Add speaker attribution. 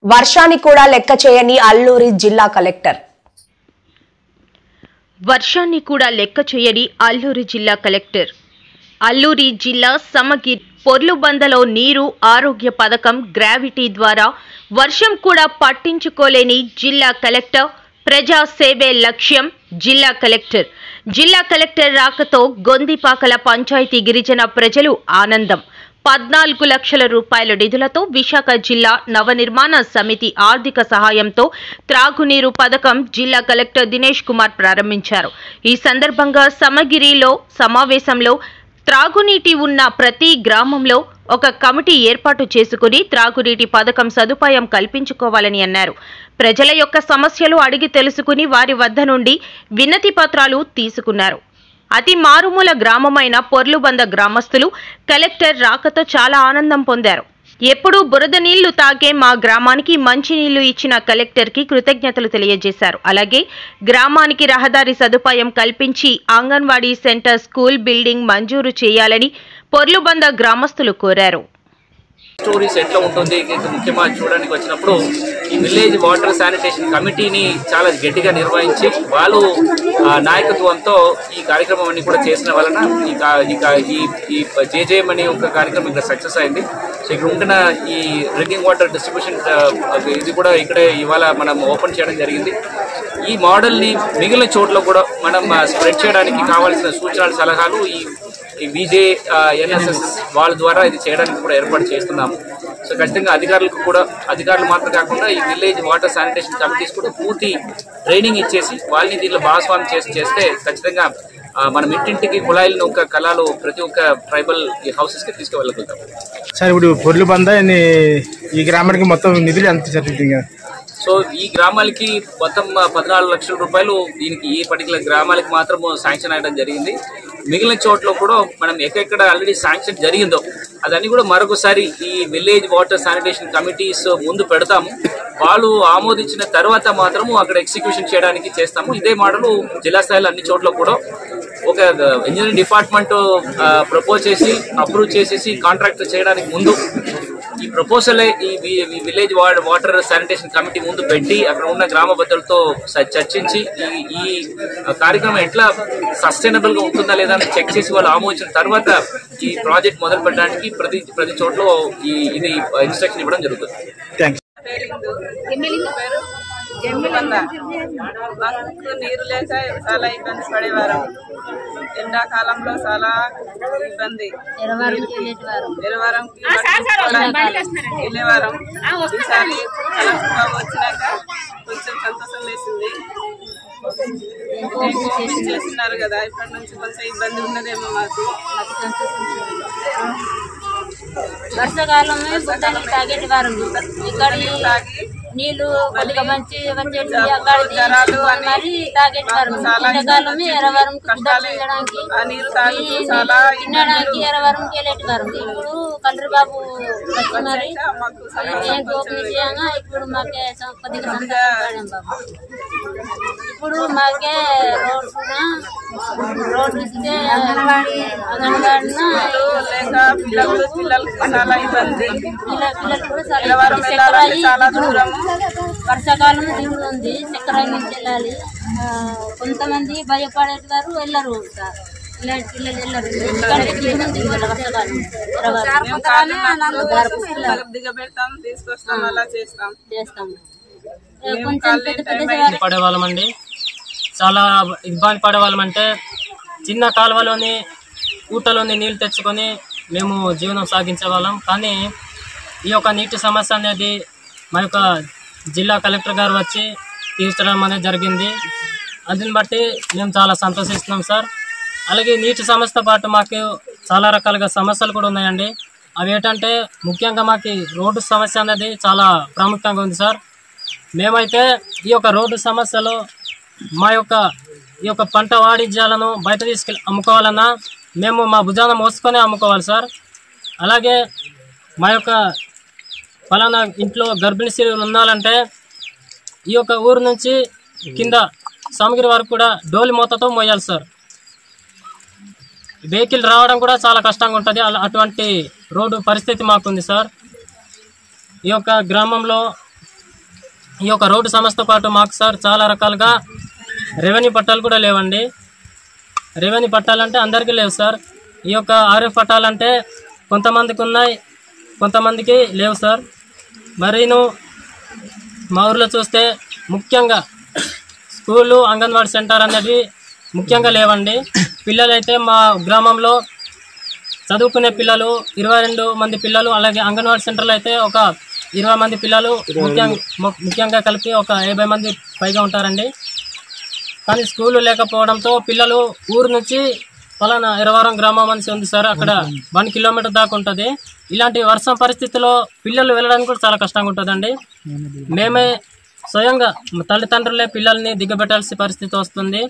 Speaker 1: వర్షాన్ని కూడా లెక్క చేయని అల్లూరి జిల్లా కలెక్టర్.
Speaker 2: వర్షాన్ని కూడా లెక్క చేయని అల్లూరి జిల్లా కలెక్టర్. అల్లూరి జిల్లా సమగిరి పొర్లుబందలో నీరు ఆరోగ్య పథకం గ్రావిటీ ద్వారా వర్షం కూడా పట్టించుకోలేని జిల్లా కలెక్టర్. ప్రజా సేవే లక్ష్యం జిల్లా కలెక్టర్. జిల్లా కలెక్టర్ రాకతో గొందిపాకల పంచాయతీ గిరిజన ప్రజలు ఆనందం. 14 లక్షల రూపాయల నిధులతో విశాఖ జిల్లా నవనిర్మాణ సమితి ఆర్థిక సహాయంతో త్రాగునీరు పథకం జిల్లా కలెక్టర్ దినేష్ కుమార్ ప్రారంభించారు. ఈ సందర్భంగా సమగిరిలో సమావేశంలో త్రాగునీటి ఉన్న ప్రతి గ్రామంలో ఒక కమిటీ ఏర్పాటు చేసుకుని త్రాగునీటి పథకం సదుపాయం కల్పించుకోవాలని అన్నారు. ప్రజల యొక్క సమస్యలు అడిగి తెలుసుకుని వారి వద్ద నుండి వినతి పత్రాలు తీసుకున్నారు. అతి మారుమూల గ్రామమైన పొర్లుబంద గ్రామస్తులు కలెక్టర్ రాకతో చాలా ఆనందం పొందారు. ఎప్పుడూ బురద నీళ్లు తాగే మా గ్రామానికి మంచి నీళ్లు ఇచ్చిన కలెక్టర్కి కృతజ్ఞతలు తెలియజేశారు. అలాగే గ్రామానికి రహదారి సదుపాయం కల్పించి అంగన్వాడీ సెంటర్, స్కూల్ బిల్డింగ్ మంజూరు చేయాలని పొర్లుబంద గ్రామస్తులు కోరారు.
Speaker 3: స్టోరీస్ ఎట్లా ఉంటుంది ముఖ్యంగా చూడడానికి వచ్చినప్పుడు ఈ విలేజ్ వాటర్ శానిటేషన్ కమిటీని చాలా గట్టిగా నిర్వహించి వాళ్ళు నాయకత్వంతో ఈ కార్యక్రమం అన్ని కూడా చేసిన వలన ఈ జేజేఎం అనే ఒక కార్యక్రమం ఇక్కడ సక్సెస్ అయింది. సో ఇక్కడ ఉంటున్న ఈ డ్రింకింగ్ వాటర్ డిస్ట్రిబ్యూషన్ ఇది కూడా ఇక్కడే ఇవాళ మనం ఓపెన్ చేయడం జరిగింది. ఈ మోడల్ని మిగిలిన చోట్ల కూడా మనం స్ప్రెడ్ చేయడానికి కావాల్సిన సూచనలు, సలహాలు ఈ విజే ఎన్ఎస్ఎస్ వాళ్ళ ద్వారా ఇది చేయడానికి కూడా ఏర్పాటు చేస్తున్నాము. సో ఖచ్చితంగా అధికారులు మాత్రం కాకుండా ఈ విలేజ్ వాటర్ శానిటేషన్ కమిటీస్ కూడా పూర్తి ట్రైనింగ్ ఇచ్చేసి వాళ్ళని దీంట్లో భాగస్వామ్యం చేస్తే ఖచ్చితంగా మనం ఇంటింటికి కుళాయిలను ఒక కళలు ప్రతి ఒక్క ట్రైబల్ హౌసెస్ కి తీసుకువెళ్ళగలుగుతాం.
Speaker 4: సార్ ఇప్పుడు పొర్లుబంద ఈ గ్రామానికి మొత్తం నిధులు ఎంత జరుగుతుంది?
Speaker 3: సో ఈ గ్రామాలకి మొత్తం 14 లక్షల రూపాయలు దీనికి ఈ పర్టికులర్ గ్రామాలకి మాత్రం శాంక్షన్ అయ్యడం జరిగింది. మిగిలిన చోట్ల కూడా మనం ఎక్కడెక్కడ ఆల్రెడీ శాంక్షన్ జరిగిందో అదన్నీ కూడా మరొకసారి ఈ విలేజ్ వాటర్ శానిటేషన్ కమిటీస్ ముందు పెడతాము. వాళ్ళు ఆమోదించిన తర్వాత మాత్రము అక్కడ ఎగ్జిక్యూషన్ చేయడానికి చేస్తాము. ఇదే మోడల్ జిల్లా స్థాయిలో అన్ని చోట్ల కూడా ఒక ఇంజనీరింగ్ డిపార్ట్మెంట్ ప్రపోజ్ చేసి అప్రూవ్ చేసేసి కాంట్రాక్ట్ చేయడానికి ముందు ఈ ప్రపోజల్ ఈ విలేజ్ వాటర్ శానిటేషన్ కమిటీ ముందు పెట్టి అక్కడ ఉన్న గ్రామ పెద్దలతో చర్చించి ఈ కార్యక్రమం ఎట్లా సస్టైనబుల్ గా ఉంటుందా లేదా అని చెక్ చేసి వాళ్ళు ఆమోదించిన తర్వాత ఈ ప్రాజెక్ట్ మొదలు పెట్టడానికి ప్రతి చోట్ల ఇది ఇన్స్ట్రక్షన్ ఇవ్వడం జరుగుతుంది.
Speaker 5: మాకు నీరు లేక చాలా ఇబ్బంది పడేవారం. ఎండాకాలంలో చాలా ఇబ్బంది. ఎరవరంకి వెళ్ళేవారం. ఈసారి వచ్చినాక కొంచెం సంతోషం వేసింది. చేస్తున్నారు కదా, ఇప్పటి నుంచి కొంచెం ఇబ్బంది ఉన్నదేమో మాకు.
Speaker 6: వర్షాకాలమే బుడ్డని తాగేటి వారం. ఇక్కడ నీళ్లు కొద్దిగా మంచి వచ్చేటి అక్కడ మరి తాగేటి వారం. ఎండాకాలమే ఎరవరం తినడానికి ఎరవరంకి వెళ్ళేటి వారం. ఇప్పుడు కలరిబాబు వచ్చి మరి ఏం కోపంగా ఇప్పుడు మాకే కొద్దిగా సంతోషపడాం బాబు. ఇప్పుడు మాకే రోడ్డు ఇస్తే అంగన్వాడిన వర్షాకాలం దిగుడు ఉంది. చక్కెర నుంచి వెళ్ళాలి. కొంతమంది భయపడేవారు వెళ్ళరు సార్. ఇలాంటి పిల్లలు వెళ్ళరు.
Speaker 7: పడేవాళ్ళమండి. చాలా ఇబ్బంది పడేవాళ్ళమంటే చిన్న కాలువలోని ఊటలోని నీళ్ళు తెచ్చుకొని మేము జీవనం సాగించేవాళ్ళం. కానీ ఈ యొక్క నీటి సమస్య అనేది మా యొక్క జిల్లా కలెక్టర్ గారు వచ్చి తీర్చడం అనేది జరిగింది. అందుని బట్టి మేము చాలా సంతోషిస్తున్నాం సార్. అలాగే నీటి సమస్యతో పాటు మాకు చాలా రకాలుగా సమస్యలు కూడా ఉన్నాయండి. అవి ఏంటంటే ముఖ్యంగా మాకు రోడ్డు సమస్య అనేది చాలా ప్రాముఖ్యంగా ఉంది సార్. మేమైతే ఈ యొక్క రోడ్డు సమస్యలో మా యొక్క ఈ యొక్క పంట వాణిజ్యాలను బయట తీసుకెళ్ళి అమ్ముకోవాలన్నా మేము మా భుజాన మోసుకొని అమ్ముకోవాలి సార్. అలాగే మా యొక్క ఫలానా ఇంట్లో గర్భిణీ స్త్రీలు ఉండాలంటే ఈ యొక్క ఊరు నుంచి కింద సమగిరి వరకు కూడా డోలి మూతతో మోయాలి సార్. వెహికల్ రావడం కూడా చాలా కష్టంగా ఉంటుంది. అటువంటి రోడ్డు పరిస్థితి మాకుంది సార్. ఈ యొక్క గ్రామంలో ఈ యొక్క రోడ్డు సమస్యతో పాటు మాకు సార్ చాలా రకాలుగా రెవెన్యూ పట్టాలు కూడా లేవండి. రెవెన్యూ పట్టాలంటే అందరికీ లేవు సార్. ఈ యొక్క ఆర్ఎఫ్ పట్టాలంటే కొంతమందికి ఉన్నాయి, కొంతమందికి లేవు సార్. మరీను మా ఊర్లో చూస్తే ముఖ్యంగా స్కూలు, అంగన్వాడీ సెంటర్ అనేవి ముఖ్యంగా లేవండి. పిల్లలైతే మా గ్రామంలో చదువుకునే పిల్లలు 22 మంది పిల్లలు, అలాగే అంగన్వాడీ సెంటర్లో అయితే ఒక 20 మంది పిల్లలు ముఖ్యంగా కలిపి ఒక 50 మంది పైగా ఉంటారండి. కానీ స్కూలు లేకపోవడంతో పిల్లలు ఊరు నుంచి పలానా ఎరవారం గ్రామం అనేసి ఉంది సార్, అక్కడ 1 కిలోమీటర్ దాకా ఉంటుంది. ఇలాంటి వర్షం పరిస్థితిలో పిల్లలు వెళ్ళడానికి కూడా చాలా కష్టంగా ఉంటుందండి. మేమే స్వయంగా తల్లిదండ్రులే పిల్లల్ని దిగబెట్టాల్సిన పరిస్థితి వస్తుంది.